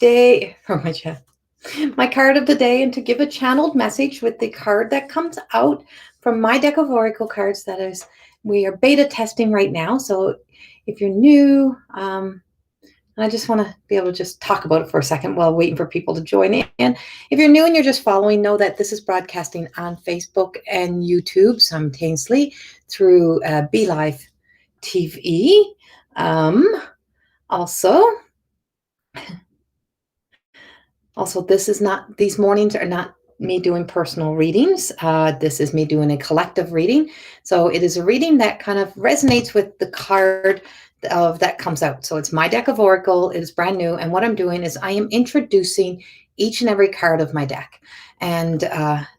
day, for my card of the day, and to give a channeled message with the card that comes out from my deck of Oracle cards. That is, we are beta testing right now. So if you're new, I just want to be able to just talk about it for a second while waiting for people to join in. If you're new and you're just following, know that this is broadcasting on Facebook and YouTube simultaneously through Be Live TV. Also, these mornings are not me doing personal readings. This is me doing a collective reading. So it is a reading that kind of resonates with the card that comes out. So it's my deck of Oracle. It is brand new. And what I'm doing is I am introducing each and every card of my deck. And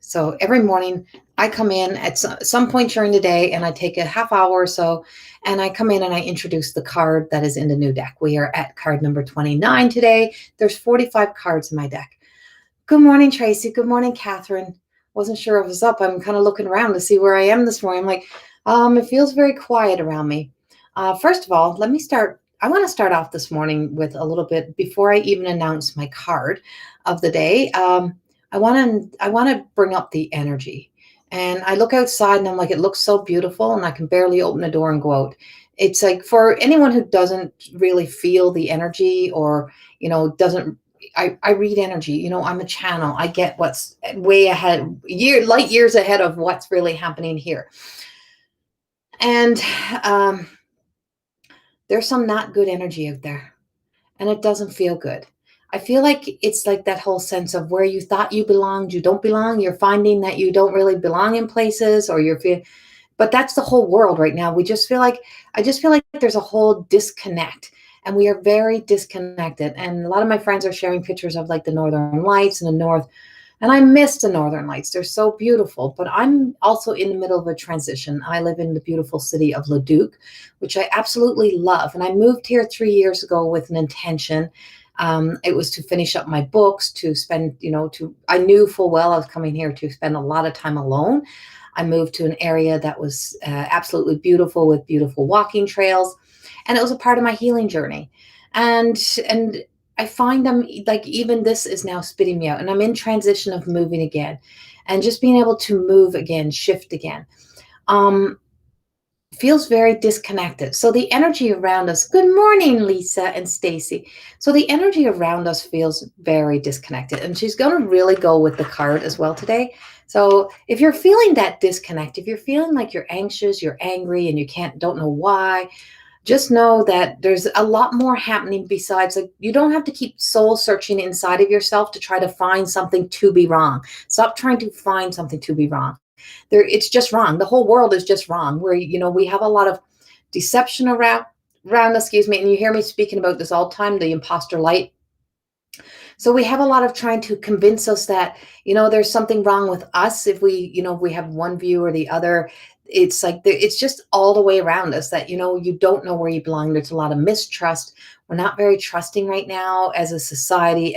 so every morning I come in at some point during the day and I take a half hour or so and I come in and I introduce the card that is in the new deck. We are at card number 29 today. There's 45 cards in my deck. Good morning, Tracy. Good morning, Catherine. Wasn't sure if it was up. I'm kind of looking around to see where I am this morning. I'm like, it feels very quiet around me. First of all, let me start. I want to start off this morning with a little bit before I even announce my card of the day. I want to bring up the energy. And I look outside and I'm like, it looks so beautiful and I can barely open the door and go out. It's like for anyone who doesn't really feel the energy or, doesn't, I read energy, I'm a channel. I get what's way ahead, light years ahead of what's really happening here. And there's some not good energy out there and it doesn't feel good. I feel like it's like that whole sense of where you thought you belonged, you don't belong. You're finding that you don't really belong in places or but that's the whole world right now. I just feel like there's a whole disconnect and we are very disconnected. And a lot of my friends are sharing pictures of like the Northern Lights in the North. And I miss the Northern Lights. They're so beautiful, but I'm also in the middle of a transition. I live in the beautiful city of Leduc, which I absolutely love. And I moved here 3 years ago with an intention. It was to finish up my books, to spend, I knew full well I was coming here to spend a lot of time alone. I moved to an area that was absolutely beautiful with beautiful walking trails. And it was a part of my healing journey. And I find them like even this is now spitting me out and I'm in transition of moving again and just being able to move again, shift again. Feels very disconnected. So the energy around us, good morning, Lisa and Stacy. So the energy around us feels very disconnected and she's going to really go with the card as well today. So if you're feeling that disconnect, if you're feeling like you're anxious, you're angry and you don't know why, just know that there's a lot more happening besides, like, you don't have to keep soul searching inside of yourself to try to find something to be wrong. Stop trying to find something to be wrong. It's just wrong. The whole world is just wrong. We have a lot of deception around us, and you hear me speaking about this all the time, the imposter light. So we have a lot of trying to convince us that, there's something wrong with us if we have one view or the other. It's like it's just all the way around us that, you don't know where you belong. There's a lot of mistrust. We're not very trusting right now as a society,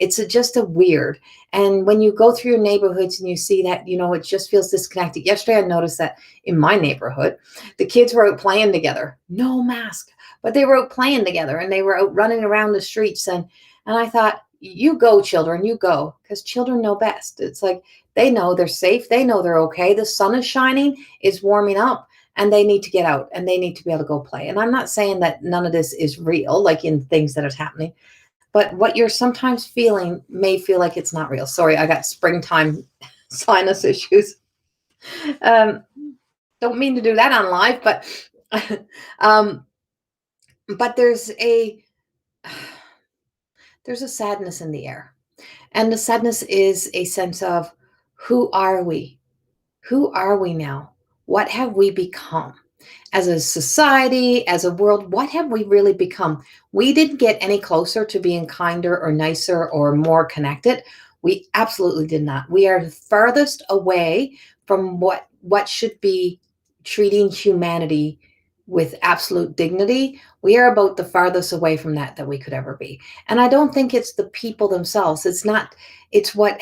it's just a weird. And when you go through your neighborhoods and you see that, it just feels disconnected. Yesterday, I noticed that in my neighborhood, the kids were out playing together, no mask, but they were out playing together and they were out running around the streets. And I thought, you go, children, you go, because children know best. It's like, they know they're safe. They know they're okay. The sun is shining, it's warming up, and they need to get out and they need to be able to go play. And I'm not saying that none of this is real, like in things that are happening, but what you're sometimes feeling may feel like it's not real. Sorry, I got springtime sinus issues. Don't mean to do that on live, but there's a sadness in the air. And the sadness is a sense of, who are we? Who are we now? What have we become? As a society, as a world, what have we really become? We didn't get any closer to being kinder or nicer or more connected. We absolutely did not. We are farthest away from what should be treating humanity with absolute dignity. We are about the farthest away from that we could ever be. And I don't think it's the people themselves. It's not, it's what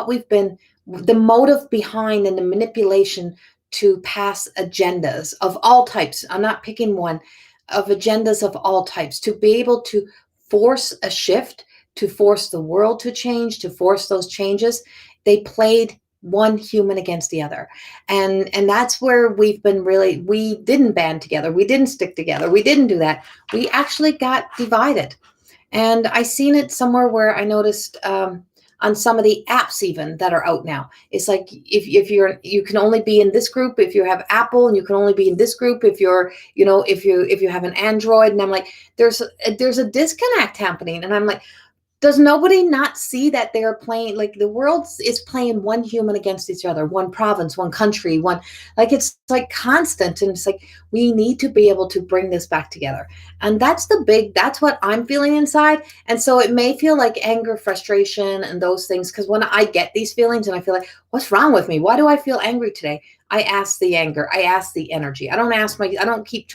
we've been, the motive behind and the manipulation to pass agendas of all types. I'm not picking one, of agendas of all types, to be able to force a shift, to force the world to change, to force those changes. They played one human against the other. And that's where we've been really, we didn't band together. We didn't stick together. We didn't do that. We actually got divided. And I seen it somewhere where I noticed on some of the apps even that are out now. It's like if you're, you can only be in this group if you have Apple, and you can only be in this group if you're, you know, if you have an Android. And I'm like, there's a disconnect happening. And I'm like, does nobody not see that they're playing, like the world is playing one human against each other, one province, one country, one, like it's like constant. And it's like, we need to be able to bring this back together. And that's what I'm feeling inside. And so it may feel like anger, frustration, and those things. Because when I get these feelings and I feel like, what's wrong with me? Why do I feel angry today? I ask the anger, I ask the energy. I don't keep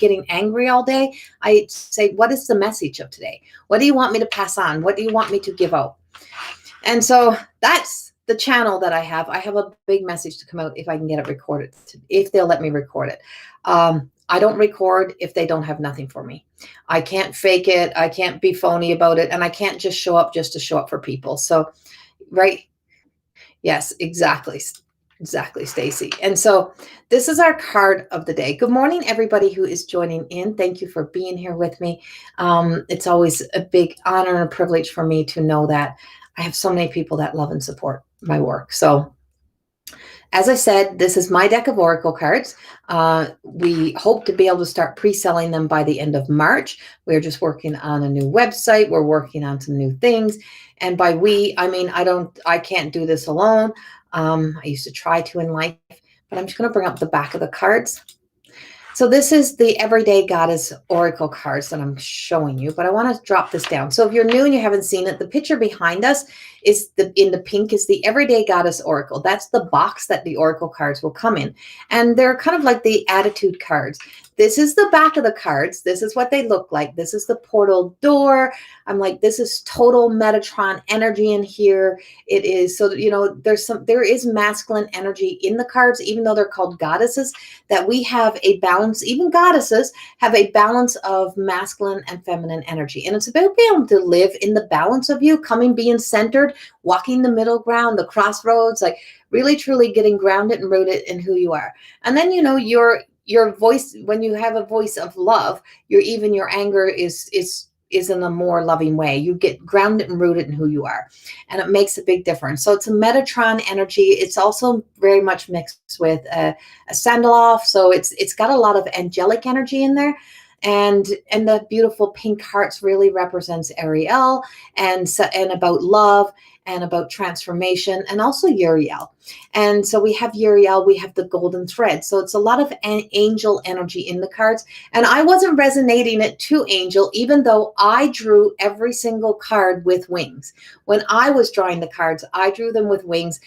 getting angry all day. I say, what is the message of today? What do you want me to pass on? What do you want me to give out? And so that's the channel that I have. I have a big message to come out if I can get it recorded, if they'll let me record it. I don't record if they don't have nothing for me. I can't fake it. I can't be phony about it. And I can't just show up just to show up for people. So, right. Yes, exactly. Exactly, Stacy. And so this is our card of the day. Good morning, everybody who is joining in. Thank you for being here with me. It's always a big honor and a privilege for me to know that I have so many people that love and support my work. So as I said, this is my deck of Oracle cards. We hope to be able to start pre-selling them by the end of March. We're just working on a new website. We're working on some new things. And by we, I mean, I can't do this alone. I used to try to in life, but I'm just going to bring up the back of the cards. So this is the Everyday Goddess Oracle cards that I'm showing you, but I want to drop this down. So if you're new and you haven't seen it, the picture behind us is in the pink is the Everyday Goddess Oracle. That's the box that the Oracle cards will come in. And they're kind of like the attitude cards. This is the back of the cards. This is what they look like. This is the portal door. I'm like, this is total Metatron energy in here. It is, so, you know, there is masculine energy in the cards, even though they're called goddesses, that we have a balance. Even goddesses have a balance of masculine and feminine energy. And it's about being able to live in the balance of you, being centered, walking the middle ground, the crossroads, like really, truly getting grounded and rooted in who you are. And then, you know, your voice, when you have a voice of love, your anger is in a more loving way. You get grounded and rooted in who you are, and it makes a big difference. So it's a Metatron energy. It's also very much mixed with a Sandaloff. So it's got a lot of angelic energy in there. And the beautiful pink hearts really represents Ariel and about love and about transformation, and also Uriel. And so we have Uriel, we have the golden thread. So it's a lot of angel energy in the cards. And I wasn't resonating it to angel, even though I drew every single card with wings. When I was drawing the cards, I drew them with wings.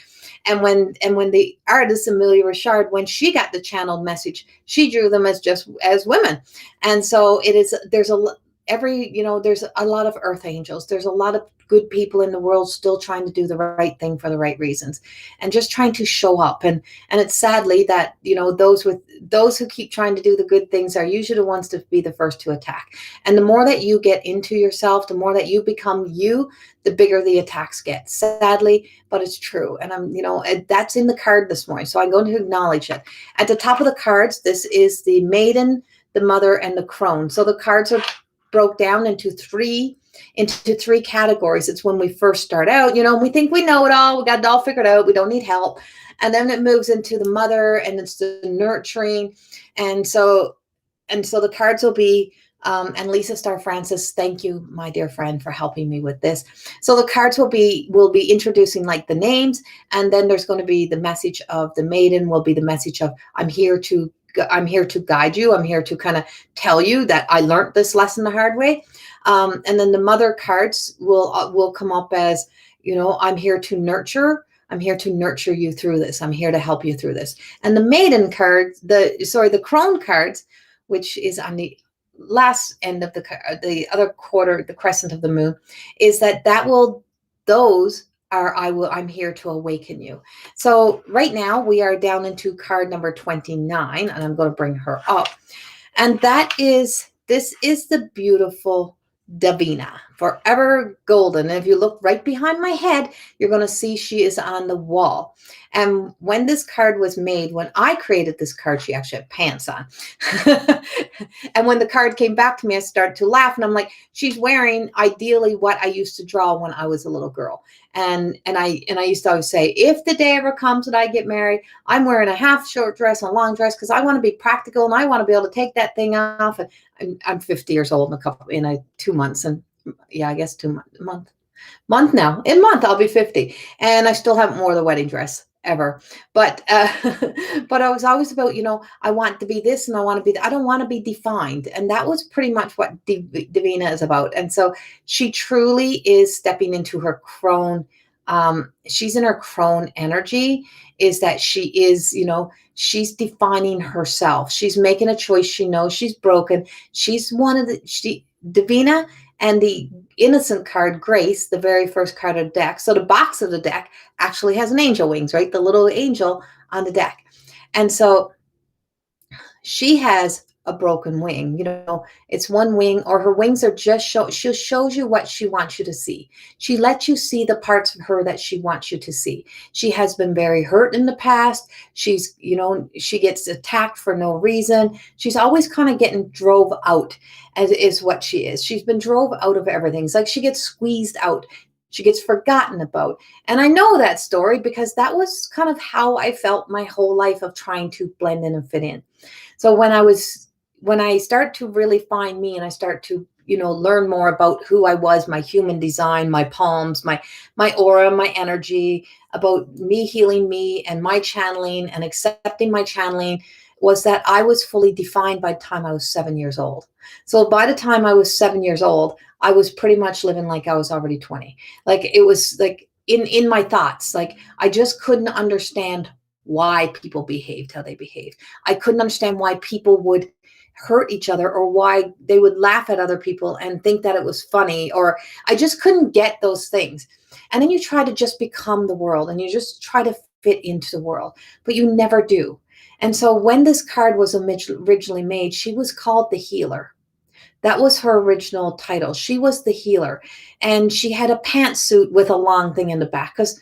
And when the artist Amelia Richard, when she got the channeled message, she drew them as women. And so there's a lot of earth angels. There's a lot of good people in the world still trying to do the right thing for the right reasons, and just trying to show up. And it's sadly that, you know, those who keep trying to do the good things are usually the ones to be the first to attack. And the more that you get into yourself, the more that you become you, the bigger the attacks get, sadly, but it's true. And that's in the card this morning. So I'm going to acknowledge it. At the top of the cards, this is the maiden, the mother, and the crone. So the cards are broke down into three categories. It's when we first start out, you know, we think we know it all. We got it all figured out. We don't need help. And then it moves into the mother, and it's the nurturing. And so the cards will be, and Lisa Star Francis, thank you, my dear friend, for helping me with this. So the cards will be introducing like the names, and then there's going to be the message of the maiden will be the message of, I'm here to guide you. I'm here to kind of tell you that I learned this lesson the hard way. And then the mother cards will come up as, you know, I'm here to nurture. I'm here to nurture you through this. I'm here to help you through this. And the maiden cards, the crone cards, which is on the last end of the other quarter, the crescent of the moon, is I'm here to awaken you. So right now we are down into card number 29, and I'm going to bring her up. And this is the beautiful Davina. forever golden. And if you look right behind my head, you're going to see she is on the wall. And when this card was made, when I created this card, she actually had pants on. And when the card came back to me, I started to laugh, and I'm like, she's wearing ideally what I used to draw when I was a little girl. And I used to always say, if the day ever comes that I get married, I'm wearing a half short dress and a long dress because I want to be practical and I want to be able to take that thing off. And I'm 50 years old in 2 months, and yeah, I guess 2 month now. In month I'll be 50, and I still haven't worn the wedding dress ever. But but I was always about, I want to be this and I want to be. I don't want to be defined, and that was pretty much what Davina is about. And so she truly is stepping into her crone. She's in her crone energy. Is that she is, she's defining herself. She's making a choice. She knows she's broken. She's Davina, and the innocent card, Grace, the very first card of the deck. So the box of the deck actually has an angel wings, right? The little angel on the deck. And so she has a broken wing. It's one wing, or her wings are just she shows you what she wants you to see. She lets you see the parts of her that she wants you to see. She has been very hurt in the past. She's, she gets attacked for no reason. She's always kind of getting drove out, as is what she is. She's been drove out of everything. It's like she gets squeezed out. She gets forgotten about. And I know that story because that was kind of how I felt my whole life, of trying to blend in and fit in. So when I start to really find me, and I start to, learn more about who I was, my human design, my palms, my aura, my energy, about me healing me and my channeling and accepting my channeling, was that I was fully defined by the time I was 7 years old. So by the time I was 7 years old, I was pretty much living like I was already 20. Like, it was like in my thoughts, like I just couldn't understand why people behaved how they behaved. I couldn't understand why people would hurt each other, or why they would laugh at other people and think that it was funny, or I just couldn't get those things. And then you try to just become the world, and you just try to fit into the world, but you never do. And so when this card was originally made, she was called the Healer. That was her original title. She was the Healer. And she had a pantsuit with a long thing in the back, because,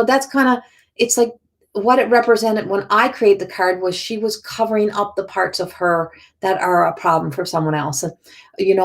that's kind of, it's like, what it represented when I created the card was she was covering up the parts of her that are a problem for someone else. And,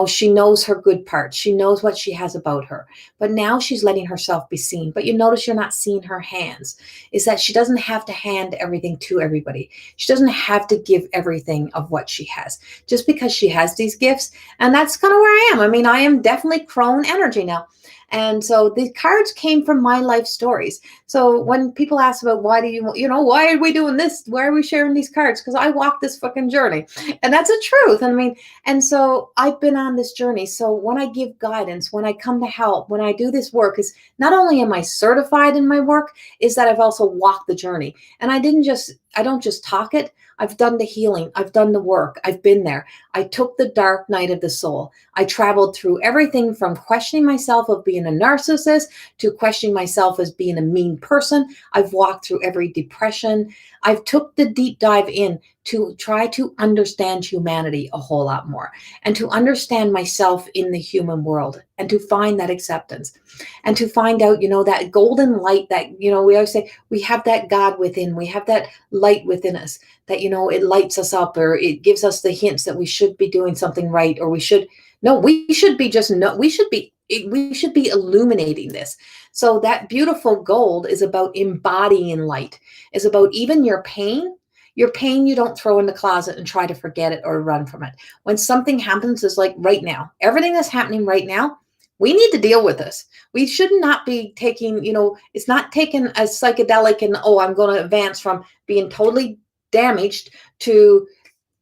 she knows her good parts. She knows what she has about her. But now she's letting herself be seen. But you notice you're not seeing her hands. Is that she doesn't have to hand everything to everybody. She doesn't have to give everything of what she has, just because she has these gifts. And that's kind of where I am. I mean, I am definitely crone energy now. And so the cards came from my life stories. So when people ask about why are we doing this? Why are we sharing these cards? Because I walked this fucking journey. And that's the truth. I mean, and so I've been on this journey. So when I give guidance, when I come to help, when I do this work, is not only am I certified in my work, is that I've also walked the journey. And I don't just talk it. I've done the healing. I've done the work. I've been there. I took the dark night of the soul. I traveled through everything from questioning myself of being a narcissist to questioning myself as being a mean person. I've walked through every depression. I've took the deep dive in to try to understand humanity a whole lot more, and to understand myself in the human world, and to find that acceptance, and to find out, that golden light that, we always say we have that God within, we have that light within us that, it lights us up, or it gives us the hints that we should be doing something right, or we should be illuminating this. So that beautiful gold is about embodying light, is about even your pain. Your pain, you don't throw in the closet and try to forget it or run from it. When something happens, is like right now, everything that's happening right now, we need to deal with this. We should not be taking, it's not taken as psychedelic and, I'm going to advance from being totally damaged to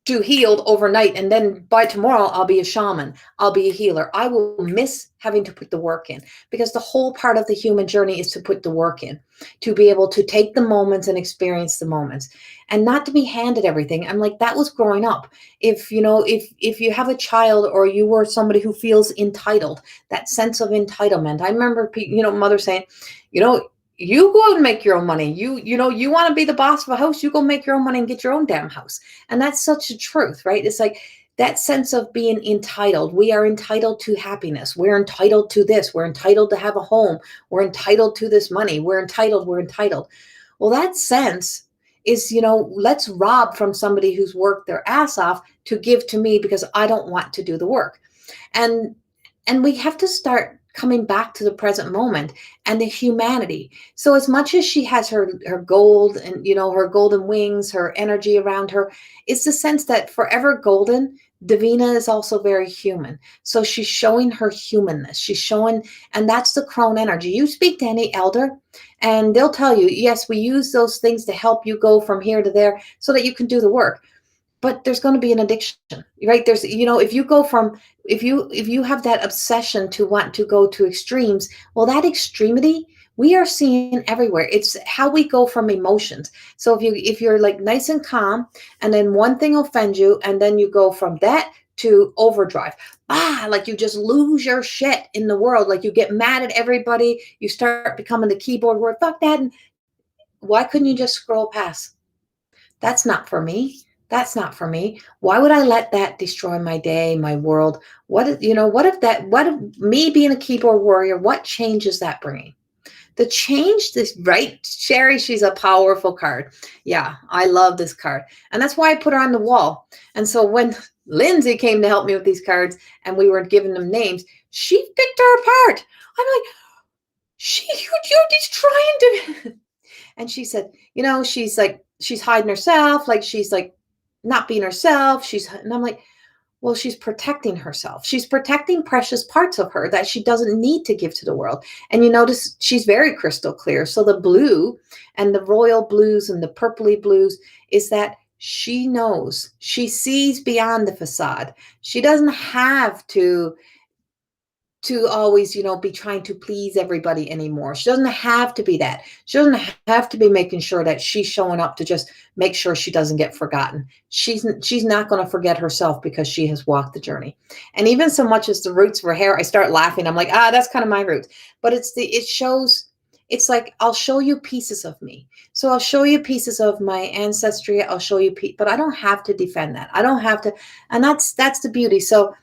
healed overnight, and then by tomorrow I'll be a shaman, I'll be a healer. I will miss having to put the work in, because the whole part of the human journey is to put the work in, to be able to take the moments and experience the moments, and not to be handed everything. I'm like, that was growing up. If you have a child, or you were somebody who feels entitled, that sense of entitlement. I remember mother saying, you go out and make your own money. You want to be the boss of a house, you go make your own money and get your own damn house. And that's such a truth, right? It's like, that sense of being entitled. We are entitled to happiness. We're entitled to this. We're entitled to have a home. We're entitled to this money. We're entitled. Well, that sense is, let's rob from somebody who's worked their ass off to give to me because I don't want to do the work. And we have to start coming back to the present moment and the humanity. So as much as she has her gold and her golden wings, her energy around her, it's the sense that forever golden, Davina is also very human. So she's showing her humanness. She's showing, and that's the crone energy. You speak to any elder and they'll tell you, yes, we use those things to help you go from here to there so that you can do the work. But there's going to be an addiction, right? There's, if you go from, if you have that obsession to want to go to extremes, well, that extremity we are seeing everywhere. It's how we go from emotions. So if you're like nice and calm, and then one thing offends you, and then you go from that to overdrive, like you just lose your shit in the world, like you get mad at everybody, you start becoming the keyboard word, fuck that. And why couldn't you just scroll past? That's not for me. That's not for me. Why would I let that destroy my day, my world? What if me being a keyboard warrior, what change is that bringing? The change, this, right? Sherry, she's a powerful card. Yeah, I love this card. And that's why I put her on the wall. And so when Lindsay came to help me with these cards and we were giving them names, she picked her apart. I'm like, you're just trying to. And she said, she's like, she's hiding herself, like she's like not being herself. And I'm like, well, she's protecting herself. She's protecting precious parts of her that she doesn't need to give to the world. And you notice she's very crystal clear. So the blue and the royal blues and the purpley blues is that she knows, she sees beyond the facade. She doesn't have to always, be trying to please everybody anymore. She doesn't have to be that. She doesn't have to be making sure that she's showing up to just make sure she doesn't get forgotten. She's not going to forget herself because she has walked the journey. And even so much as the roots of her hair, I start laughing. I'm like, that's kind of my roots. But it's like, I'll show you pieces of me. So I'll show you pieces of my ancestry. I'll show you, but I don't have to defend that. I don't have to. And that's the beauty. So,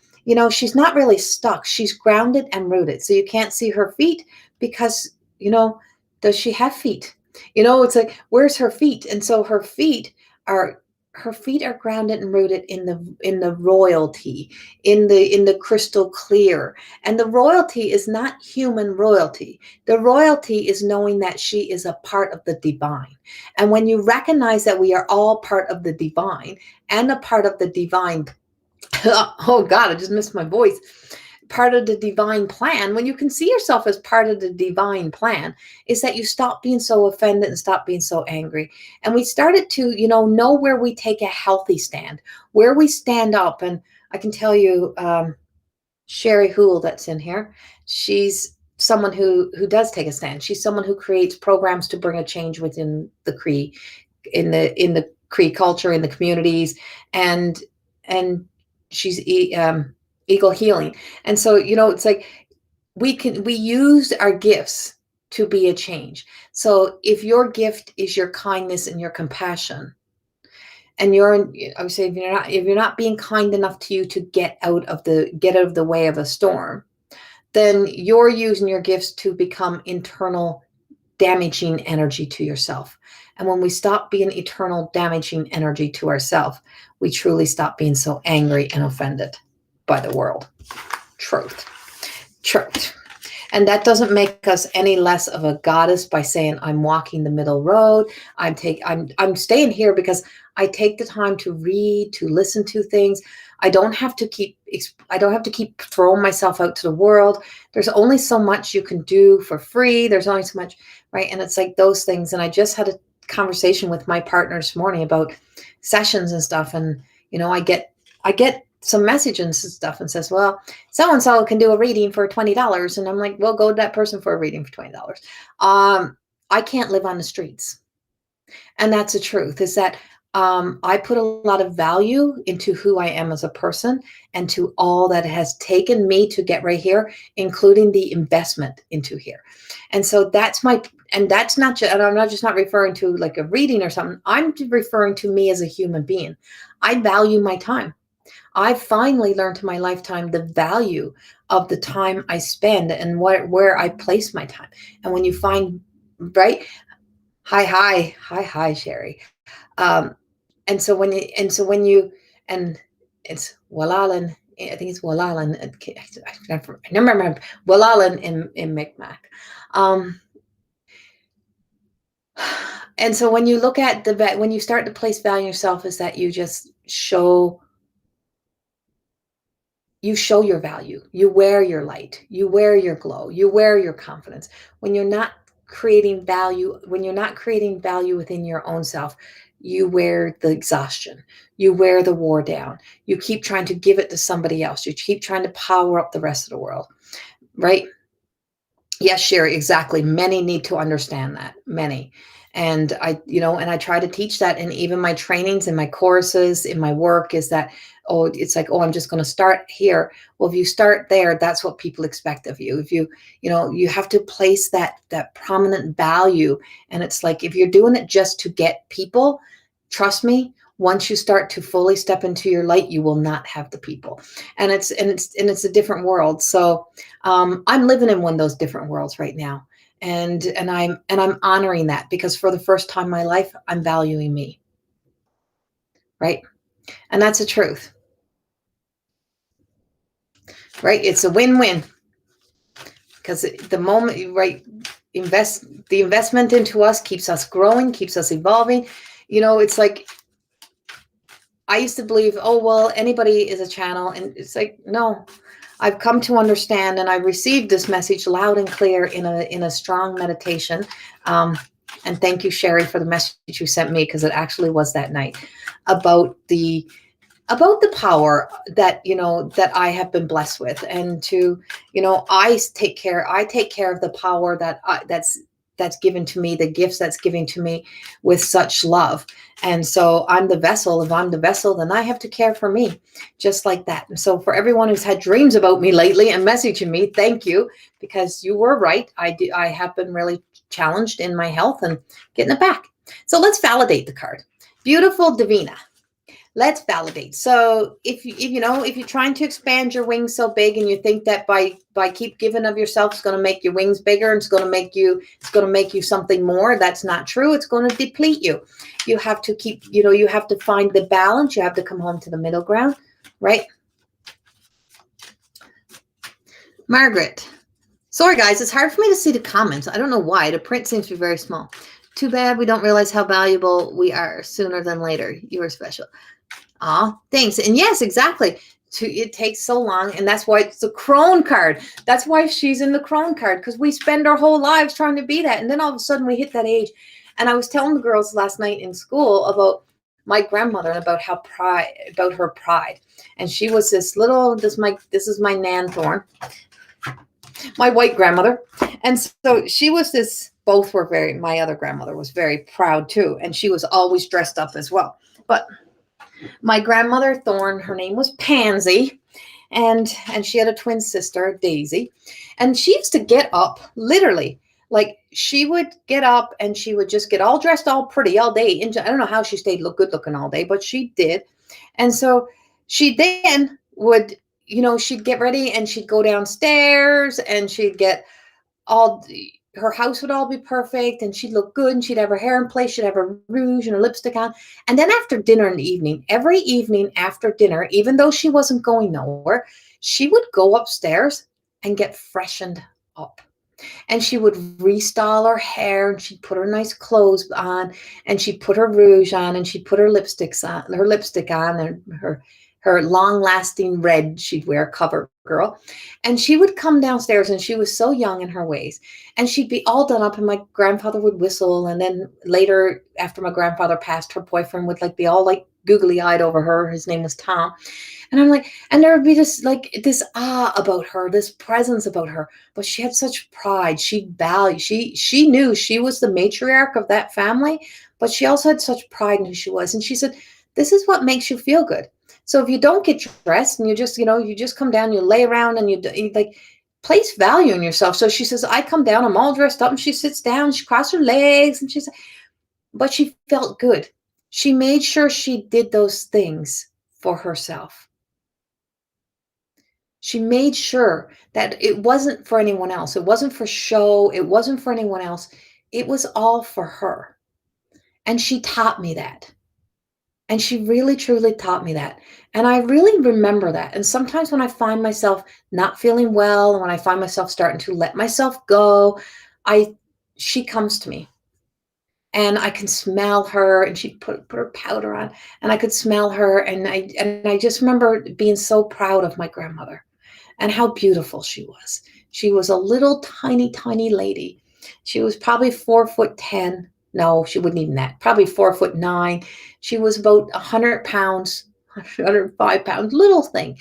she's not really stuck. She's grounded and rooted. So you can't see her feet because, does she have feet? It's like, where's her feet? And so her feet are grounded and rooted in the royalty, in the crystal clear. And the royalty is not human royalty. The royalty is knowing that she is a part of the divine. And when you recognize that we are all part of the divine and a part of the divine, oh God, I just missed my voice. Part of the divine plan, when you can see yourself as part of the divine plan, is that you stop being so offended and stop being so angry. And we started to, know where we take a healthy stand, where we stand up. And I can tell you, Sherry Hool, that's in here, she's someone who does take a stand. She's someone who creates programs to bring a change within the Cree, in the Cree culture, in the communities, and she's Eagle Healing. And so, it's like we use our gifts to be a change. So if your gift is your kindness and your compassion, and I would say if you're not being kind enough to you to get out of the way of a storm, then you're using your gifts to become internal damaging energy to yourself. And when we stop being eternal damaging energy to ourselves, we truly stop being so angry and offended by the world. Truth. And that doesn't make us any less of a goddess by saying I'm walking the middle road. I'm staying here because I take the time to read, to listen to things. I don't have to keep throwing myself out to the world. There's only so much you can do for free. There's only so much, right? And it's like those things. And I just had a conversation with my partner this morning about sessions and stuff. And, I get some messages and stuff and says, well, so-and-so can do a reading for $20. And I'm like, well, go to that person for a reading for $20. I can't live on the streets. And that's the truth, is that I put a lot of value into who I am as a person and to all that has taken me to get right here, including the investment into here. And so that's not just, and I'm not referring to like a reading or something. I'm referring to me as a human being. I value my time. I finally learned in my lifetime the value of the time I spend and where I place my time. And when you find, right? Hi, Sherry. Um, and it's Wallalan. I think it's Wallalan. I never remember Wallalan in Micmac. Um, and so when you look at when you start to place value in yourself, is that you show your value. You wear your light. You wear your glow. You wear your confidence. When you're not creating value within your own self, you wear the exhaustion. You wear the war down. You keep trying to give it to somebody else. You keep trying to power up the rest of the world, right? Yes, Sherry, exactly. Many need to understand that. Many. And I try to teach that in even my trainings and my courses in my work is that, oh, it's like, oh, I'm just going to start here. Well, if you start there, that's what people expect of you. If you have to place that prominent value. And it's like, if you're doing it just to get people, trust me, once you start to fully step into your light, you will not have the people. And it's a different world. So I'm living in one of those different worlds right now, and I'm honoring that because for the first time in my life, I'm valuing me, right? And that's the truth, right? It's a win-win because the moment, right, the investment into us keeps us growing, keeps us evolving. It's like I used to believe, oh, well, anybody is a channel. And it's like, no, I've come to understand, and I received this message loud and clear in a strong meditation. And thank you, Sherry, for the message you sent me, because it actually was that night about the power that I have been blessed with, and I take care of the power that's given to me, the gifts that's given to me with such love. And so I'm the vessel. If I'm the vessel, then I have to care for me just like that. And so for everyone who's had dreams about me lately and messaging me, thank you, because you were right. I have been really challenged in my health and getting it back. So let's validate the card. Beautiful Davina. Let's validate. So if you're trying to expand your wings so big, and you think that by keep giving of yourself is going to make your wings bigger, and it's going to make you something more, that's not true. It's going to deplete you. You have to you have to find the balance. You have to come home to the middle ground, right? Margaret. Sorry, guys, it's hard for me to see the comments. I don't know why. The print seems to be very small. Too bad we don't realize how valuable we are sooner than later. You are special. Ah, thanks. And yes, exactly. It takes so long, and that's why it's the crone card. That's why she's in the crone card, because we spend our whole lives trying to be that, and then all of a sudden we hit that age. And I was telling the girls last night in school about my grandmother and about her pride. And she was this is my Nan Thorne, my white grandmother. And so she was this. Both were my other grandmother was very proud too, and she was always dressed up as well. But my grandmother Thorne, her name was Pansy, and she had a twin sister, Daisy. And she used to get up, literally, like she would get up and she would just get all dressed all pretty all day. And I don't know how she stayed good looking all day, but she did. And so she then would, she'd get ready and she'd go downstairs and she'd get her house would all be perfect, and she'd look good, and she'd have her hair in place, she'd have her rouge and her lipstick on. And then after dinner in the evening, every evening after dinner, even though she wasn't going nowhere, she would go upstairs and get freshened up. And she would restyle her hair, and she'd put her nice clothes on, and she'd put her rouge on, and she'd put her lipstick on, and her long-lasting red she'd wear, cover girl. And she would come downstairs, and she was so young in her ways, and she'd be all done up, and my grandfather would whistle. And then later, after my grandfather passed, her boyfriend would be all googly-eyed over her. His name was Tom. And I'm like, and there would be this awe about her, this presence about her. But she had such pride. She knew she was the matriarch of that family, but she also had such pride in who she was. And she said, this is what makes you feel good. So if you don't get dressed and you just come down, you lay around, and you place value in yourself. So she says, I come down, I'm all dressed up, and she sits down, she crosses her legs, and but she felt good. She made sure she did those things for herself. She made sure that it wasn't for anyone else. It wasn't for show. It wasn't for anyone else. It was all for her. And she taught me that. And she really truly taught me that. And I really remember that. And sometimes when I find myself not feeling well, and when I find myself starting to let myself go, I she comes to me and I can smell her, and she put her powder on, and I could smell her, and I just remember being so proud of my grandmother and how beautiful she was. She was a little tiny, tiny lady. She was probably 4'10". No, she wouldn't even that. Probably 4'9". She was about 100 pounds, 105 pounds, little thing.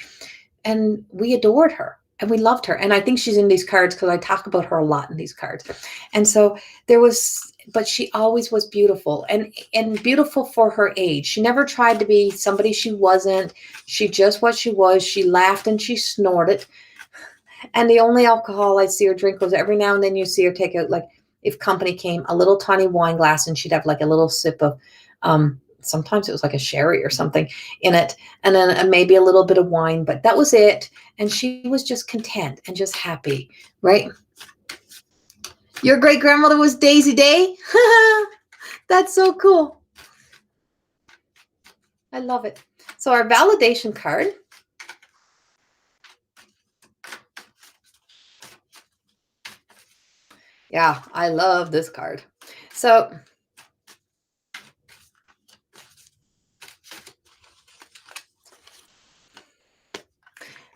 And we adored her and we loved her. And I think she's in these cards because I talk about her a lot in these cards. And so there was, but she always was beautiful and beautiful for her age. She never tried to be somebody she wasn't. She just what she was. She laughed and she snorted. And the only alcohol I'd see her drink was every now and then you see her take out, like, if company came, a little tiny wine glass, and she'd have like a little sip of, sometimes it was like a sherry or something in it, and then maybe a little bit of wine, but that was it. And she was just content and just happy, right? Your great grandmother was Daisy Day. That's so cool. I love it. So our validation card. Yeah, I love this card. So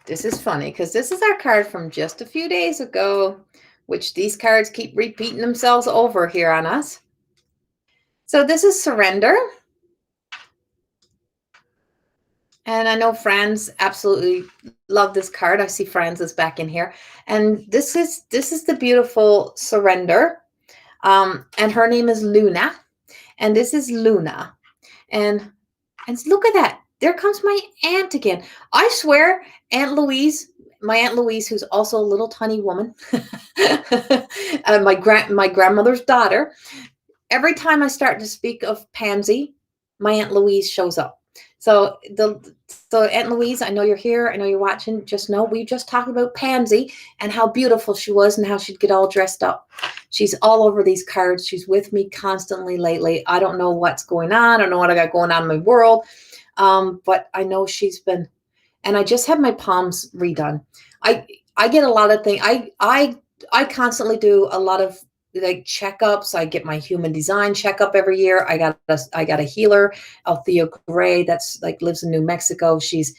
this is funny because this is our card from just a few days ago, which these cards keep repeating themselves over here on us. So this is surrender. And I know Franz absolutely love this card. I see Franz is back in here. And this is the beautiful surrender. And her name is Luna. And this is Luna. And look at that. There comes my aunt again. I swear, Aunt Louise, my Aunt Louise, who's also a little tiny woman, my grandmother's daughter. Every time I start to speak of Pansy, my Aunt Louise shows up. So Aunt Louise, I know you're here. I know you're watching. Just know we just talked about Pansy and how beautiful she was and how she'd get all dressed up. She's all over these cards. She's with me constantly lately. I don't know what's going on. I don't know what I got going on in my world. But I know she's been, and I just had my palms redone. I get a lot of things. I constantly do a lot of like checkups. I get my human design checkup every year. I got a healer, Althea Gray, that's like lives in New Mexico. She's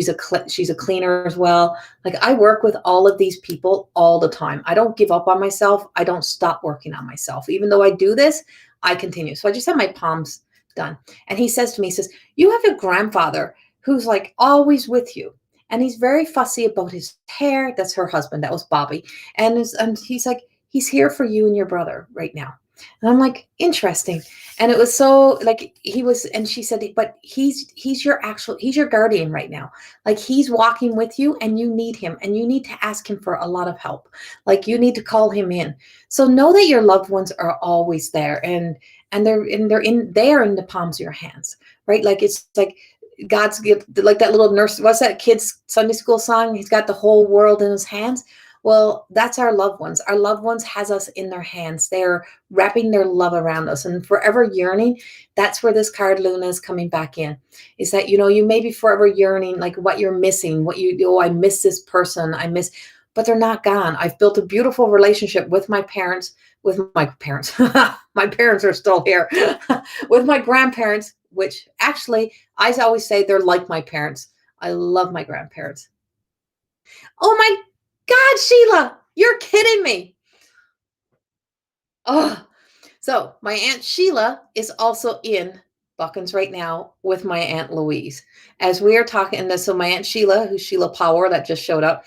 a cleaner as well. Like I work with all of these people all the time. I don't give up on myself. I don't stop working on myself. Even though I do this, I continue. So I just have my palms done. And he says to me, he says, you have a grandfather who's like always with you. And he's very fussy about his hair. That's her husband. That was Bobby. And he's like, he's here for you and your brother right now. And I'm like, interesting. And it was so like he was, and she said, but he's your guardian right now. Like he's walking with you and you need him and you need to ask him for a lot of help. Like you need to call him in. So know that your loved ones are always there and they're in the palms of your hands, right? Like it's like God's gift, like that little nurse, what's that kid's Sunday school song? He's got the whole world in his hands. Well, that's our loved ones. Our loved ones has us in their hands. They're wrapping their love around us and forever yearning. That's where this card Luna is coming back in. Is that, you may be forever yearning, like what you're missing, I miss this person. But they're not gone. I've built a beautiful relationship with my parents. My parents are still here. With my grandparents, which actually, I always say they're like my parents. I love my grandparents. Oh my God, Sheila, you're kidding me. Oh, so my Aunt Sheila is also in Buckins right now with my Aunt Louise. As we are talking this, so my Aunt Sheila, who's Sheila Power, that just showed up.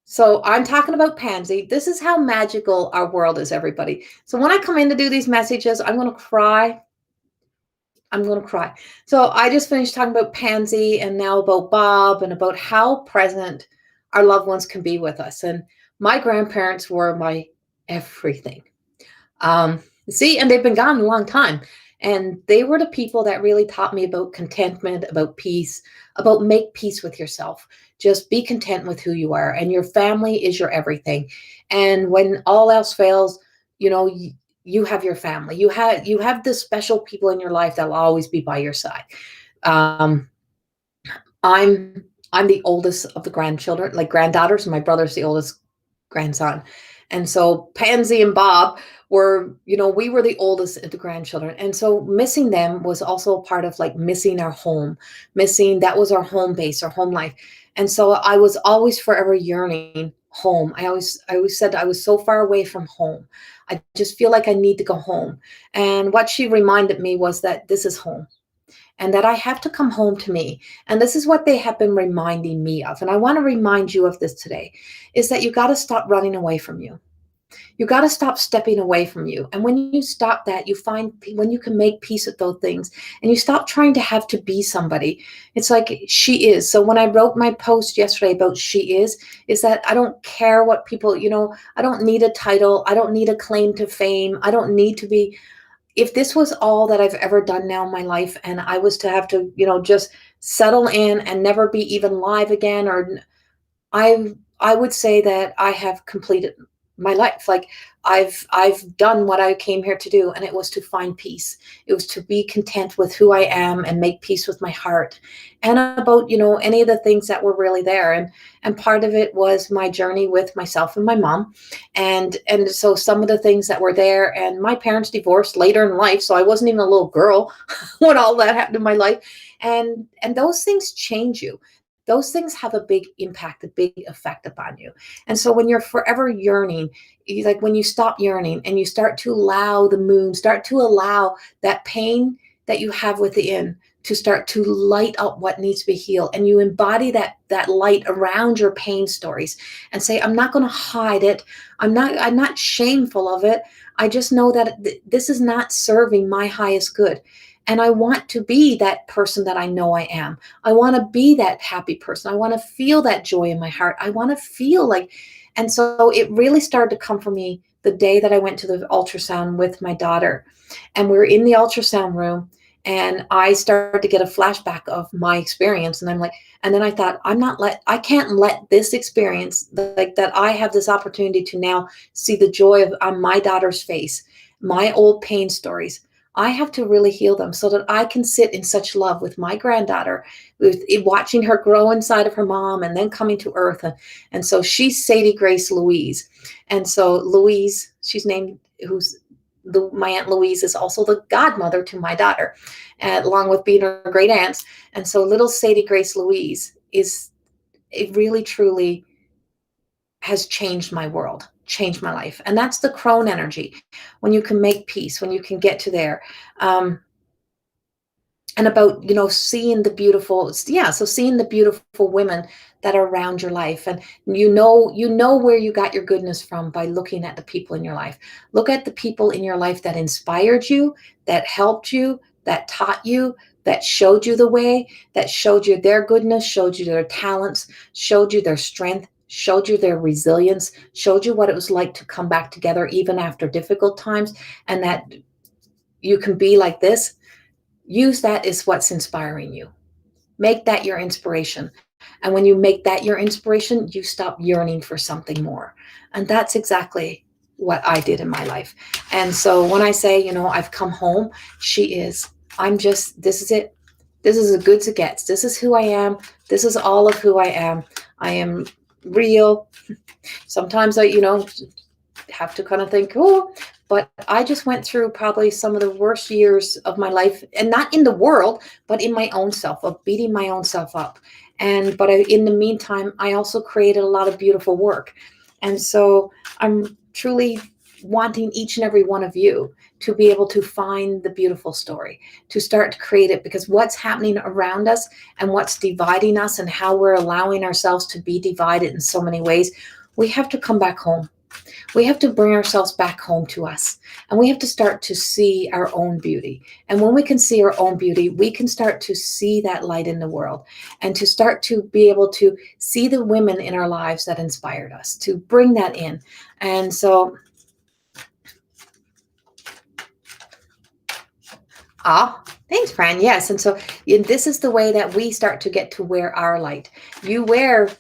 So I'm talking about Pansy. This is how magical our world is, everybody. So when I come in to do these messages, I'm going to cry. So I just finished talking about Pansy and now about Bob and about how present our loved ones can be with us. And my grandparents were my everything. And they've been gone a long time. And they were the people that really taught me about contentment, about peace, about make peace with yourself. Just be content with who you are, and your family is your everything. And when all else fails, you know, you have your family. You have the special people in your life that will always be by your side. Um, I'm the oldest of the grandchildren, like granddaughters, and my brother's the oldest grandson. And so Pansy and Bob were, we were the oldest of the grandchildren. And so missing them was also a part of like missing our home, missing that was our home base, our home life. And so I was always forever yearning home. I always said I was so far away from home. I just feel like I need to go home. And what she reminded me was that this is home and that I have to come home to me. And this is what they have been reminding me of. And I want to remind you of this today is that you got to stop running away from you. You got to stop stepping away from you. And when you stop that, you find when you can make peace with those things and you stop trying to have to be somebody. It's like she is. So when I wrote my post yesterday about she is that I don't care what people, I don't need a title. I don't need a claim to fame. I don't need to be. If this was all that I've ever done now in my life and I was to have to, just settle in and never be even live again, or I would say that I have completed my life. Like I've done what I came here to do, and it was to find peace. It was to be content with who I am and make peace with my heart, and about any of the things that were really there. And part of it was my journey with myself and my mom, and so some of the things that were there. And my parents divorced later in life, so I wasn't even a little girl when all that happened in my life. And those things change you. Those things have a big impact, a big effect upon you. And so when you're forever yearning, like when you stop yearning and you start to allow the moon, start to allow that pain that you have within to start to light up what needs to be healed. And you embody that light around your pain stories and say, I'm not going to hide it. I'm not shameful of it. I just know that this is not serving my highest good. And I want to be that person that I know I am. I want to be that happy person. I want to feel that joy in my heart. I want to feel like, and so it really started to come for me the day that I went to the ultrasound with my daughter. And we were in the ultrasound room and I started to get a flashback of my experience. And I'm like, and then I thought, I can't let this experience, like that I have this opportunity to now see the joy on my daughter's face, my old pain stories. I have to really heal them so that I can sit in such love with my granddaughter, with watching her grow inside of her mom and then coming to earth. And so she's Sadie Grace Louise. And so Louise, she's named, my Aunt Louise is also the godmother to my daughter, along with being her great aunts. And so little Sadie Grace Louise it really truly has changed my world, changed my life. And that's the crone energy. When you can make peace, when you can get to there. And about, seeing the beautiful, so seeing the beautiful women that are around your life. And you know where you got your goodness from by looking at the people in your life. Look at the people in your life that inspired you, that helped you, that taught you, that showed you the way, that showed you their goodness, showed you their talents, showed you their strength, showed you their resilience, showed you what it was like to come back together even after difficult times, and that you can be like this. Use that as what's inspiring you. Make that your inspiration. And when you make that your inspiration, you stop yearning for something more. And that's exactly what I did in my life. And so when I say, I've come home, this is it. This is as good as it gets. This is who I am. This is all of who I am. I am real. Sometimes I, have to kind of think, but I just went through probably some of the worst years of my life, and not in the world, but in my own self, of beating my own self up. But in the meantime, I also created a lot of beautiful work. And so I'm truly wanting each and every one of you to be able to find the beautiful story, to start to create it, because what's happening around us and what's dividing us and how we're allowing ourselves to be divided in so many ways, we have to come back home. We have to bring ourselves back home to us, and we have to start to see our own beauty. And when we can see our own beauty, we can start to see that light in the world, and to start to be able to see the women in our lives that inspired us, to bring that in. And so Ah, thanks, Fran. Yes, and so this is the way that we start to get to wear our light. You wear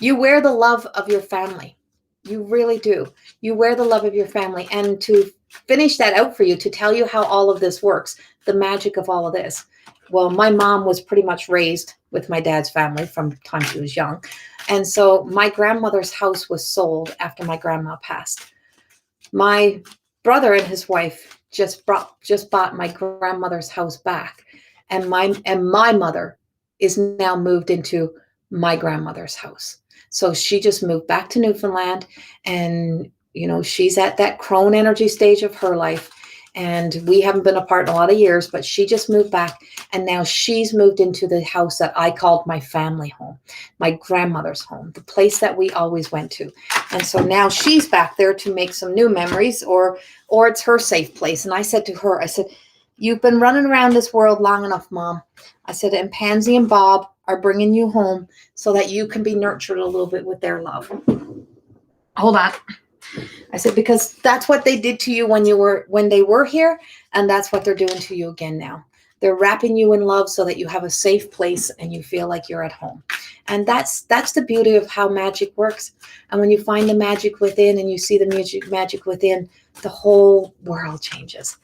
you wear the love of your family. You really do. You wear the love of your family. And to finish that out for you, to tell you how all of this works, the magic of all of this. Well, my mom was pretty much raised with my dad's family from the time she was young. And so my grandmother's house was sold after my grandma passed. My brother and his wife just bought my grandmother's house back, and my mother is now moved into my grandmother's house. So she just moved back to Newfoundland, and she's at that crone energy stage of her life, and we haven't been apart in a lot of years, but she just moved back, and now she's moved into the house that I called my family home, my grandmother's home, the place that we always went to. And so now she's back there to make some new memories, or it's her safe place. And I said to her, I said, "You've been running around this world long enough, Mom." I said, "And Pansy and Bob are bringing you home so that you can be nurtured a little bit with their love." Hold on. I said, because that's what they did to you when they were here, and that's what they're doing to you again now. They're wrapping you in love so that you have a safe place and you feel like you're at home. And that's the beauty of how magic works. And when you find the magic within and you see the magic within, the whole world changes.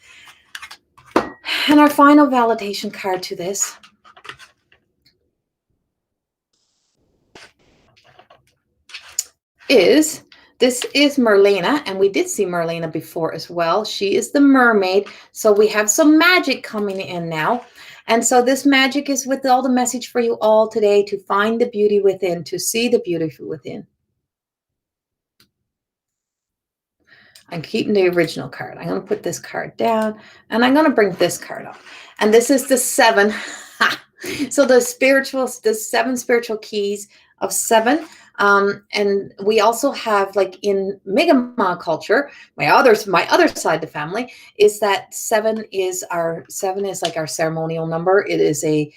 And our final validation card to this is Merlina, and we did see Merlina before as well. She is the mermaid. So we have some magic coming in now. And so this magic is with all the message for you all today, to find the beauty within, to see the beauty within. I'm keeping the original card. I'm going to put this card down, and I'm going to bring this card up. And this is the 7. So the 7 spiritual keys of 7. And we also have, like in Mi'kmaq culture, my other side of the family, is that 7 is like our ceremonial number. It's a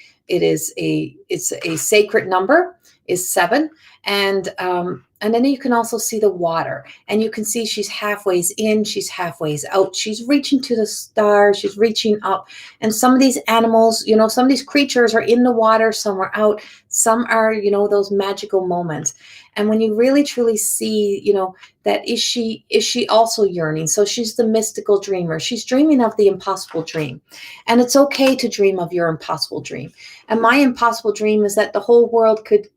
sacred number, is 7. And then you can also see the water, and you can see she's halfway in, she's halfway out. She's reaching to the stars, she's reaching up. And some of these animals, some of these creatures are in the water, some are out, some are, those magical moments. And when you really truly see, that is she also yearning? So she's the mystical dreamer. She's dreaming of the impossible dream. And it's okay to dream of your impossible dream. And my impossible dream is that the whole world could,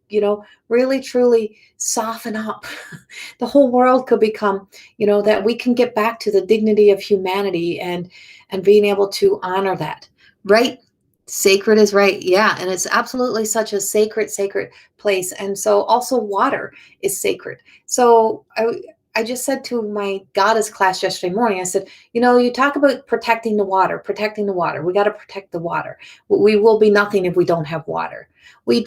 really truly soften up. The whole world could become, that we can get back to the dignity of humanity and being able to honor that. Right? Sacred is right. Yeah. And it's absolutely such a sacred place. And so also water is sacred. So I just said to my goddess class yesterday morning, I said, you talk about protecting the water. We got to protect the water. We will be nothing if we don't have water. We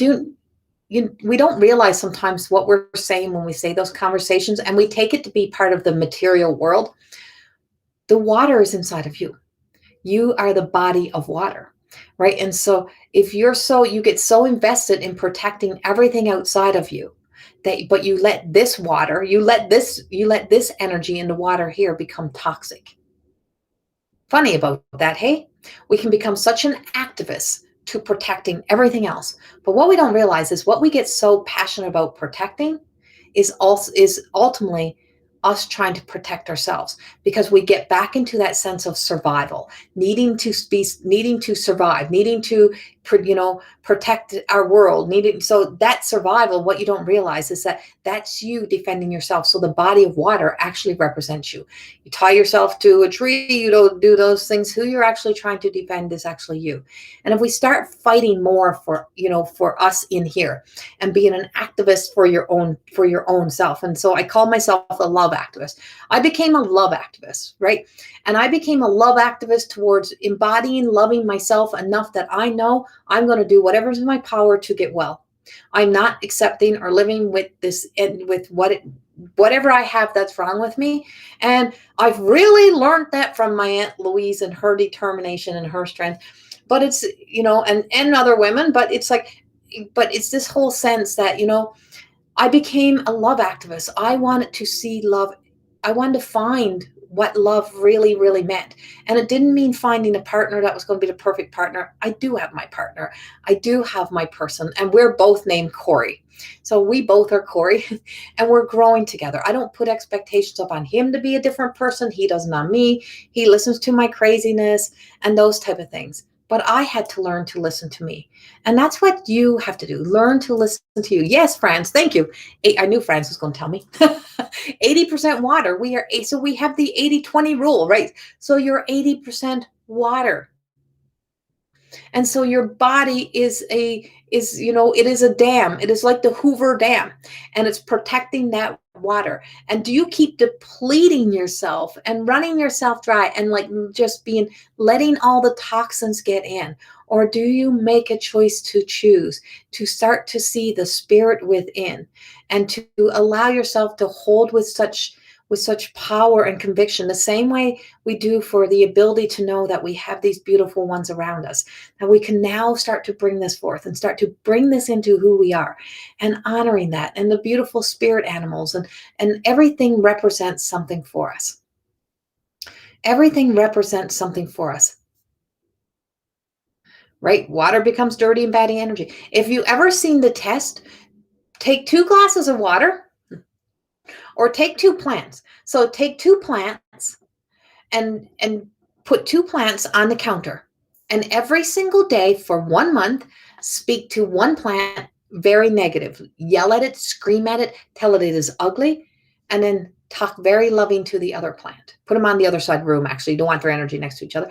don't realize sometimes what we're saying when we say those conversations, and we take it to be part of the material world. The water is inside of you. You are the body of water, right? And so if you get so invested in protecting everything outside of you, but you let this water, you let this energy in the water here become toxic. Funny about that, hey? We can become such an activist to protecting everything else. But what we don't realize is what we get so passionate about protecting is ultimately us trying to protect ourselves, because we get back into that sense of survival, needing to survive, needing to protect our world, so that survival, what you don't realize is that that's you defending yourself. So the body of water actually represents you. You tie yourself to a tree, you don't do those things. Who you're actually trying to defend is actually you. And if we start fighting more for us in here, and being an activist for your own self. And so I call myself a love activist. I became a love activist, right? And I became a love activist towards embodying loving myself enough that I know I'm going to do whatever's in my power to get well. I'm not accepting or living with this and with whatever I have that's wrong with me. And I've really learned that from my Aunt Louise and her determination and her strength. But it's, and other women, but it's this whole sense that, I became a love activist. I wanted to see love. I wanted to find what love really, really meant. And it didn't mean finding a partner that was going to be the perfect partner. I do have my partner. I do have my person, and we're both named Corey. So we both are Corey, and we're growing together. I don't put expectations up on him to be a different person. He doesn't on me. He listens to my craziness and those type of things. But I had to learn to listen to me. And that's what you have to do. Learn to listen to you. Yes, Franz, thank you. I knew Franz was going to tell me. 80% water. So we have the 80-20 rule, right? So you're 80% water. And so your body it is a dam. It is like the Hoover Dam, and it's protecting that water. And do you keep depleting yourself and running yourself dry and like just letting all the toxins get in? Or do you make a choice to choose to start to see the spirit within and to allow yourself to hold with such power and conviction, the same way we do for the ability to know that we have these beautiful ones around us, that we can now start to bring this forth and start to bring this into who we are, and honoring that, and the beautiful spirit animals, and everything represents something for us. Everything represents something for us. Right? Water becomes dirty and bad energy. If you ever seen the test, take 2 glasses of water, or take 2 plants. So take 2 plants and put 2 plants on the counter. And every single day for 1 month, speak to one plant very negative. Yell at it, scream at it, tell it is ugly, and then talk very loving to the other plant. Put them on the other side of the room, actually. You don't want their energy next to each other.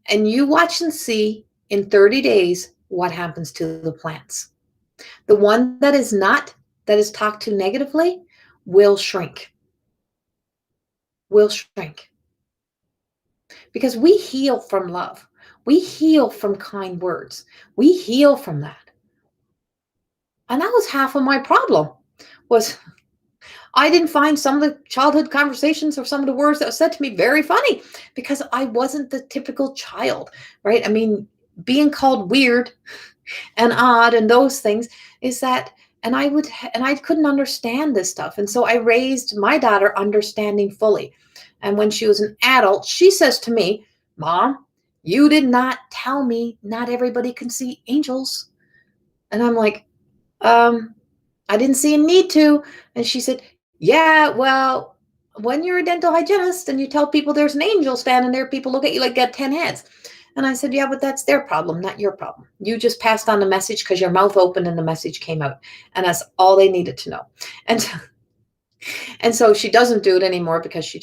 And you watch and see in 30 days what happens to the plants. The one that is talked to negatively will shrink. Will shrink. Because we heal from love. We heal from kind words. We heal from that. And that was half of my problem, was I didn't find some of the childhood conversations or some of the words that were said to me very funny, because I wasn't the typical child, right? I mean, being called weird and odd and those things is that, and I couldn't understand this stuff. And so I raised my daughter understanding fully. And when she was an adult, she says to me, "Mom, you did not tell me not everybody can see angels." And I'm like, I didn't see a need to. And she said, "Yeah, well, when you're a dental hygienist and you tell people there's an angel standing there, people look at you like you got 10 heads." And I said, "Yeah, but that's their problem, not your problem. You just passed on the message because your mouth opened and the message came out. And that's all they needed to know." And so she doesn't do it anymore, because she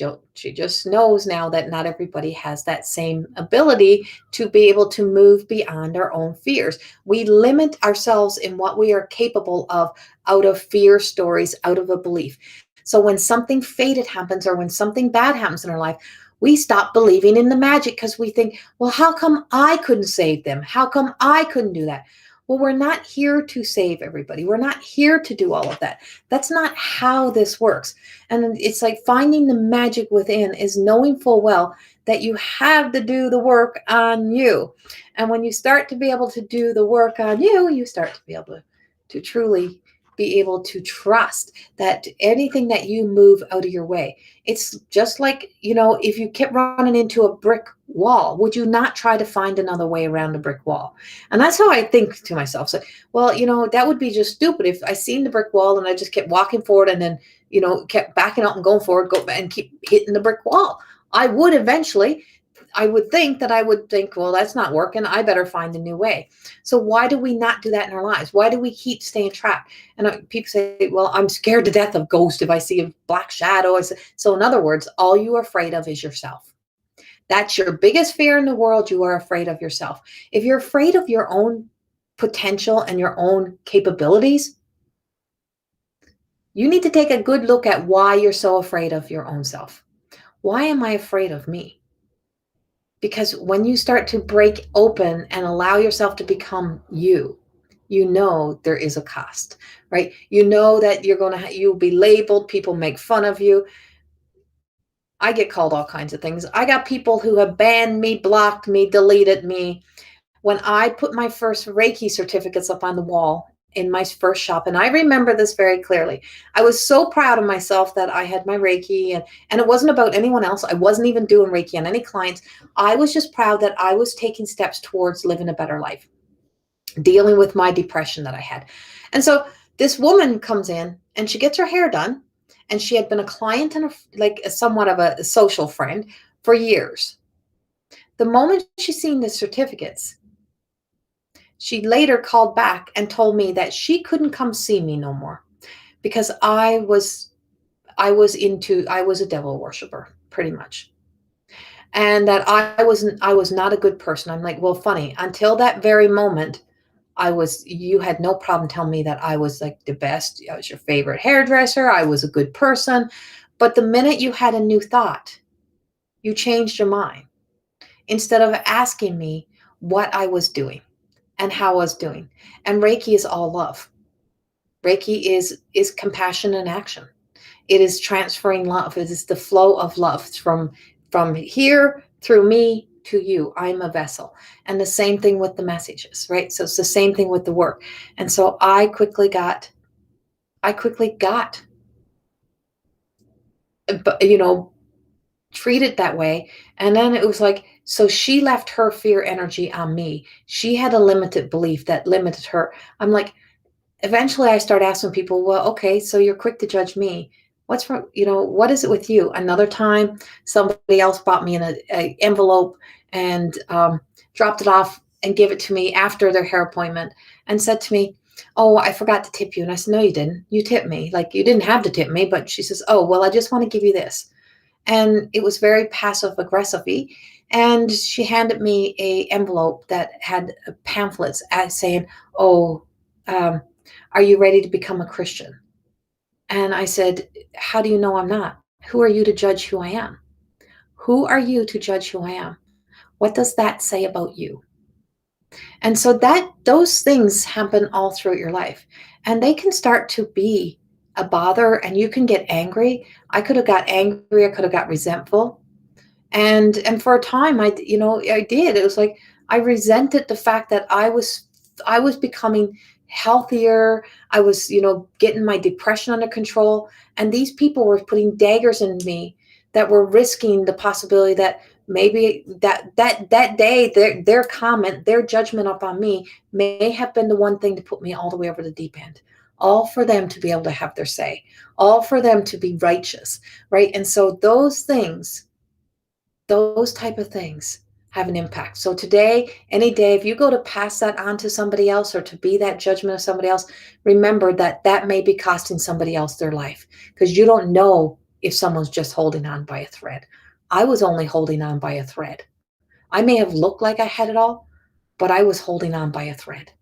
just knows now that not everybody has that same ability to be able to move beyond our own fears. We limit ourselves in what we are capable of out of fear stories, out of a belief. So when something fated happens, or when something bad happens in our life, we stop believing in the magic, because we think, well, how come I couldn't save them? How come I couldn't do that? Well, we're not here to save everybody. We're not here to do all of that. That's not how this works. And it's like finding the magic within is knowing full well that you have to do the work on you. And when you start to be able to do the work on you, you start to be able to truly be able to trust that anything that you move out of your way. It's just like, if you kept running into a brick wall, would you not try to find another way around a brick wall? And that's how I think to myself. So, well, that would be just stupid if I seen the brick wall and I just kept walking forward and then, kept backing up and going forward, go and keep hitting the brick wall. I would eventually, well, that's not working. I better find a new way. So why do we not do that in our lives? Why do we keep staying trapped? And people say, well, I'm scared to death of ghosts if I see a black shadow. So in other words, all you are afraid of is yourself. That's your biggest fear in the world. You are afraid of yourself. If you're afraid of your own potential and your own capabilities, you need to take a good look at why you're so afraid of your own self. Why am I afraid of me? Because when you start to break open and allow yourself to become you, there is a cost, right? That you'll be labeled, people make fun of you. I get called all kinds of things. I got people who have banned me, blocked me, deleted me. When I put my first Reiki certificates up on the wall in my first shop. And I remember this very clearly. I was so proud of myself that I had my Reiki, and it wasn't about anyone else. I wasn't even doing Reiki on any clients. I was just proud that I was taking steps towards living a better life, dealing with my depression that I had. And so this woman comes in and she gets her hair done, and she had been a client and somewhat of a social friend for years. The moment she seen the certificates, she later called back and told me that she couldn't come see me no more because I was a devil worshiper, pretty much. And that I was not a good person. I'm like, well, funny, until that very moment, you had no problem telling me that I was like the best. I was your favorite hairdresser. I was a good person. But the minute you had a new thought, you changed your mind instead of asking me what I was doing and how I was doing. And Reiki is all love. Reiki is compassion in action. It is transferring love. It is the flow of love from here through me to you. I'm a vessel. And the same thing with the messages, right? So it's the same thing with the work. And so I quickly got, treated that way. And then it was like, so she left her fear energy on me. She had a limited belief that limited her. I'm like, eventually I start asking people, well, okay, so you're quick to judge me. What's wrong? What is it with you? Another time, somebody else bought me an envelope and dropped it off and gave it to me after their hair appointment and said to me, oh, I forgot to tip you. And I said, no, you didn't. You tipped me. Like, you didn't have to tip me. But she says, oh, well, I just want to give you this. And it was very passive aggressive-y. And she handed me a envelope that had pamphlets saying, oh, are you ready to become a Christian? And I said, how do you know I'm not? Who are you to judge who I am? Who are you to judge who I am? What does that say about you? And so those things happen all throughout your life, and they can start to be a bother, and you can get angry. I could have got angry. I could have got resentful. And for a time, I did. It was like I resented the fact that I was becoming healthier. I was, getting my depression under control. And these people were putting daggers in me that were risking the possibility that maybe that day, their comment, their judgment upon me may have been the one thing to put me all the way over the deep end. All for them to be able to have their say, all for them to be righteous, right? And so those type of things have an impact. So today, any day, if you go to pass that on to somebody else or to be that judgment of somebody else, remember that may be costing somebody else their life, because you don't know if someone's just holding on by a thread. I was only holding on by a thread. I may have looked like I had it all, but I was holding on by a thread.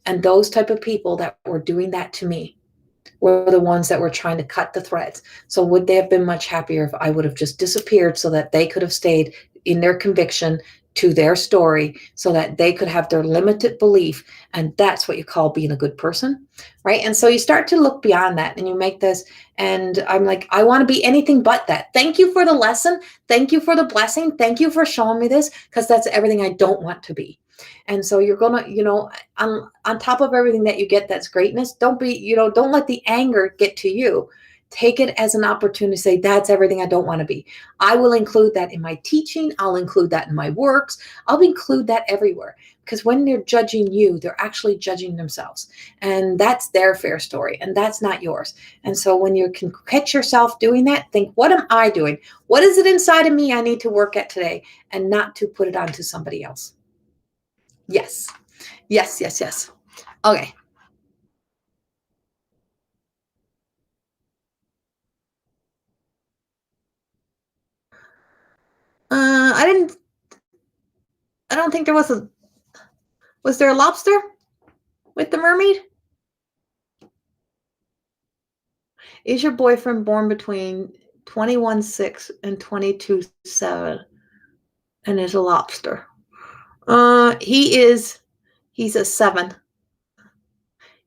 And those type of people that were doing that to me were the ones that were trying to cut the threads. So would they have been much happier if I would have just disappeared so that they could have stayed in their conviction to their story, so that they could have their limited belief? And that's what you call being a good person, right? And so you start to look beyond that and you make this, and I'm like, I want to be anything but that. Thank you for the lesson. Thank you for the blessing. Thank you for showing me this, because that's everything I don't want to be. And so you're going to, on top of everything that you get, that's greatness. Don't let the anger get to you. Take it as an opportunity to say, that's everything I don't want to be. I will include that in my teaching. I'll include that in my works. I'll include that everywhere, because when they're judging you, they're actually judging themselves, and that's their fair story, and that's not yours. And so when you can catch yourself doing that, think, what am I doing? What is it inside of me I need to work at today, and not to put it onto somebody else? Yes. Yes, yes, yes. Okay. I didn't. I don't think there was a. Was there a lobster with the mermaid? Is your boyfriend born between 21/6 and 22/7? And is a lobster? He is. He's a 7.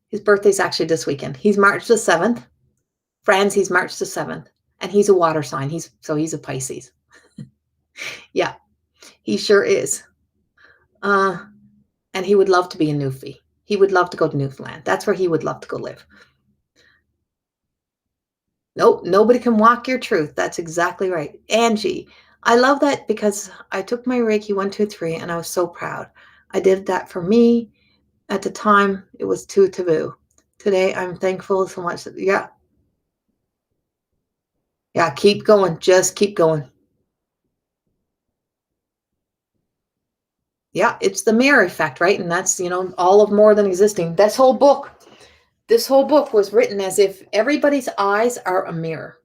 His birthday's actually this weekend. He's March the 7th. Friends, he's March the 7th, and he's a water sign. He's a Pisces. Yeah, he sure is. And he would love to be a Newfie. He would love to go to Newfoundland. That's where he would love to go live. Nope, nobody can walk your truth. That's exactly right. Angie, I love that because I took my Reiki 1, 2, 3 and I was so proud. I did that for me. At the time, it was too taboo. Today, I'm thankful so much. Yeah, yeah, keep going. Just keep going. Yeah, it's the mirror effect, right? And that's, all of more than existing. This whole book was written as if everybody's eyes are a mirror,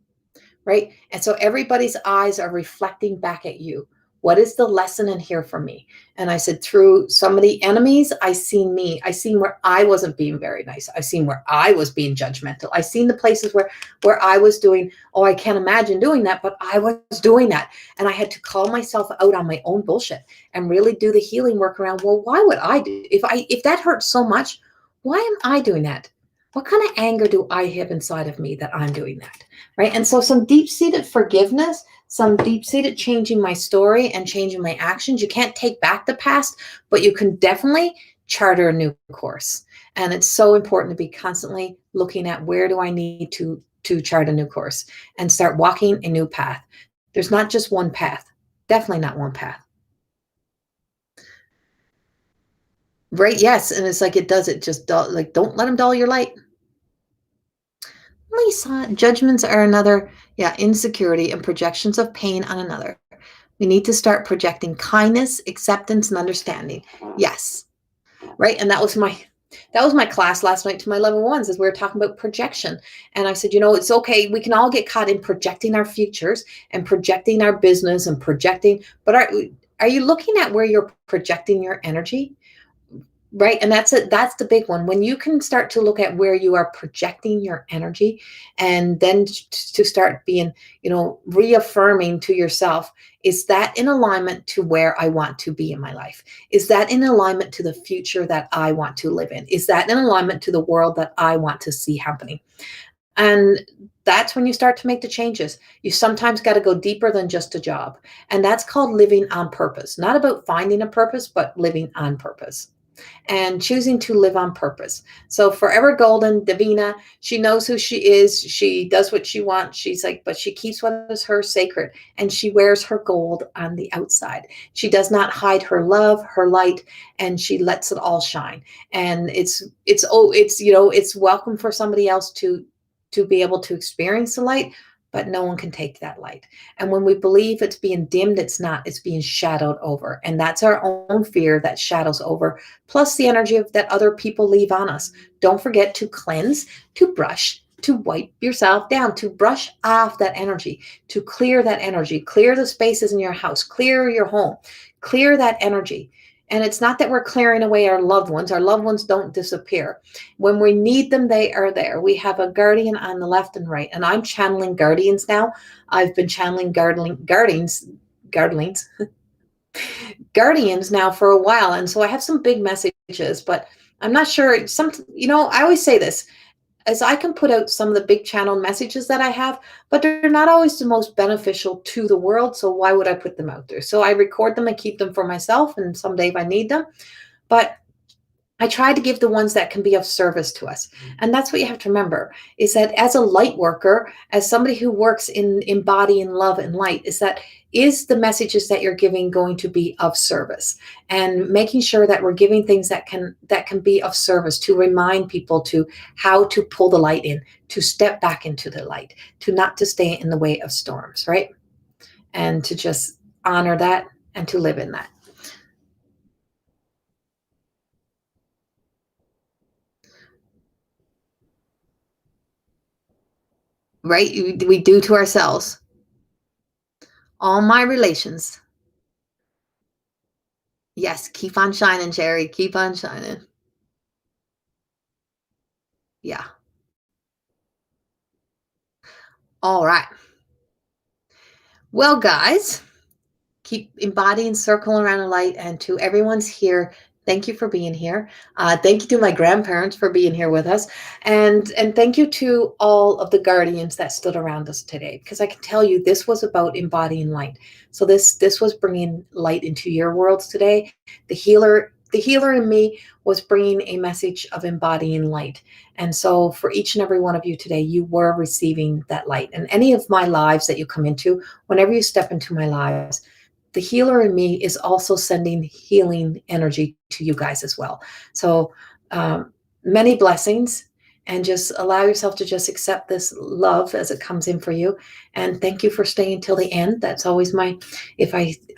right? And so everybody's eyes are reflecting back at you. What is the lesson in here for me? And I said, through some of the enemies, I seen me. I seen where I wasn't being very nice. I seen where I was being judgmental. I seen the places where I was doing, oh, I can't imagine doing that, but I was doing that. And I had to call myself out on my own bullshit and really do the healing work around, well, why would I do if that hurts so much, why am I doing that? What kind of anger do I have inside of me that I'm doing that? Right. And so some deep seated forgiveness, some deep seated changing my story and changing my actions. You can't take back the past, but you can definitely charter a new course. And it's so important to be constantly looking at where do I need to chart a new course and start walking a new path. There's not just one path, definitely not one path. Right. Yes. And it's like it does it just like don't let them dull your light. Lisa, judgments are another, yeah, insecurity and projections of pain on another. We need to start projecting kindness, acceptance, and understanding. Yes, right. And that was my class last night to my level ones as we were talking about projection. And I said, it's okay. We can all get caught in projecting our futures and projecting our business and projecting, but are you looking at where you're projecting your energy? Right. And that's it. That's the big one. When you can start to look at where you are projecting your energy and then to start being, reaffirming to yourself, is that in alignment to where I want to be in my life? Is that in alignment to the future that I want to live in? Is that in alignment to the world that I want to see happening? And that's when you start to make the changes. You sometimes got to go deeper than just a job. And that's called living on purpose, not about finding a purpose, but living on purpose and choosing to live on purpose. So forever golden, Davina, she knows who she is. She does what she wants. She's like, but she keeps what is hers sacred and she wears her gold on the outside. She does not hide her love, her light, and she lets it all shine. And it's welcome for somebody else to be able to experience the light, but no one can take that light. And when we believe it's being dimmed, it's not, it's being shadowed over. And that's our own fear that shadows over, plus the energy that other people leave on us. Don't forget to cleanse, to brush, to wipe yourself down, to brush off that energy, to clear that energy, clear the spaces in your house, clear your home, clear that energy. And it's not that we're clearing away our loved ones. Our loved ones don't disappear. When we need them, they are there. We have a guardian on the left and right. And I'm channeling guardians now. I've been channeling guardians now for a while. And so I have some big messages, but I'm not sure. I always say this, as I can put out some of the big channel messages that I have, but they're not always the most beneficial to the world. So why would I put them out there? So I record them and keep them for myself. And someday if I need them, but I try to give the ones that can be of service to us. And that's what you have to remember, is that as a light worker, as somebody who works in body and love and light, is the messages that you're giving going to be of service, and making sure that we're giving things that can be of service to remind people to how to pull the light in, to step back into the light, to not to stay in the way of storms, right? And to just honor that and to live in that. Right? We do to ourselves. All my relations. Yes, keep on shining, Jerry. Keep on shining. Yeah. All right. Well, guys, keep embodying circle around a light. And to everyone's here, thank you for being here. Thank you to my grandparents for being here with us. And thank you to all of the guardians that stood around us today, because I can tell you this was about embodying light. So this was bringing light into your worlds today. The the healer in me was bringing a message of embodying light. And so for each and every one of you today, you were receiving that light. And any of my lives that you come into, whenever you step into my lives, the healer in me is also sending healing energy to you guys as well. So many blessings, and just allow yourself to just accept this love as it comes in for you. And thank you for staying till the end. That's always I'm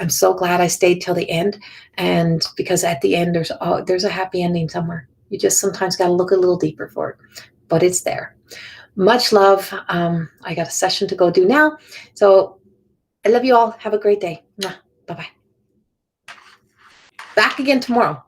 so glad I stayed till the end. And because at the end, there's a happy ending somewhere. You just sometimes got to look a little deeper for it, but it's there. Much love. I got a session to go do now. So I love you all. Have a great day. Bye-bye. Back again tomorrow.